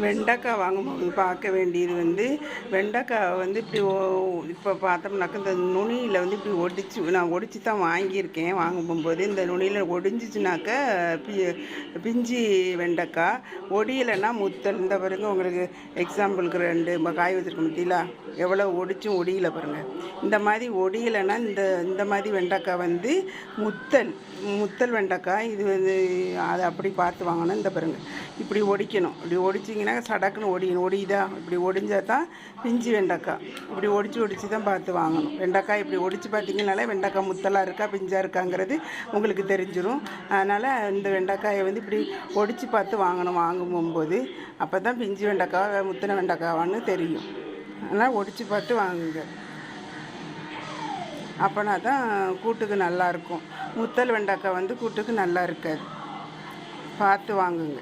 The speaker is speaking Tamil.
வெண்டைக்காய் வாங்கும்போது பார்க்க வேண்டியது வெண்டைக்காய் இப்படி இப்போ பார்த்தோம்னாக்கா இந்த நுனியில் இப்படி நான் ஒடிச்சு தான் வாங்கியிருக்கேன். வாங்க போகும்போது இந்த நுனியில் ஒடிஞ்சிச்சுனாக்கா பிஞ்சு வெண்டைக்காய், ஒடியலைன்னா முத்தல். இந்த பாருங்க, உங்களுக்கு எக்ஸாம்பிளுக்கு 2 காய் வச்சுருக்க பற்றியில எவ்வளோ ஒடிச்சும் ஒடியலை பாருங்கள். இந்த மாதிரி ஒடியலைன்னா இந்த மாதிரி வெண்டைக்காய் முத்தல் வெண்டைக்காய். இது அதை அப்படி பார்த்து வாங்கணும். இந்த பாருங்கள், இப்படி ஒடிக்கணும். இப்படி ஒடிச்சிங்கன்னா சடக்குன்னு ஒடியுதா? இப்படி ஒடிஞ்சால் தான் பிஞ்சு வெண்டைக்காய். இப்படி ஒடிச்சு தான் பார்த்து வாங்கணும். வெண்டைக்காய் இப்படி ஒடிச்சு பார்த்தீங்கனாலே வெண்டைக்காய் முத்தலாக இருக்கா பிஞ்சாக இருக்காங்கிறது உங்களுக்கு தெரிஞ்சிடும். அதனால் இந்த வெண்டைக்காயை இப்படி ஒடிச்சு பார்த்து வாங்கணும் வாங்கும் போகும்போது. அப்போ தான் பிஞ்சு வெண்டைக்காய் முத்தின வெண்டைக்காவான்னு தெரியும். அதனால் ஒடிச்சு பார்த்து வாங்குங்க. அப்போனா தான் கூட்டுக்கு நல்லாயிருக்கும். முத்தல் வெண்டைக்காய் கூட்டுக்கு நல்லா இருக்காது. பார்த்து வாங்குங்க.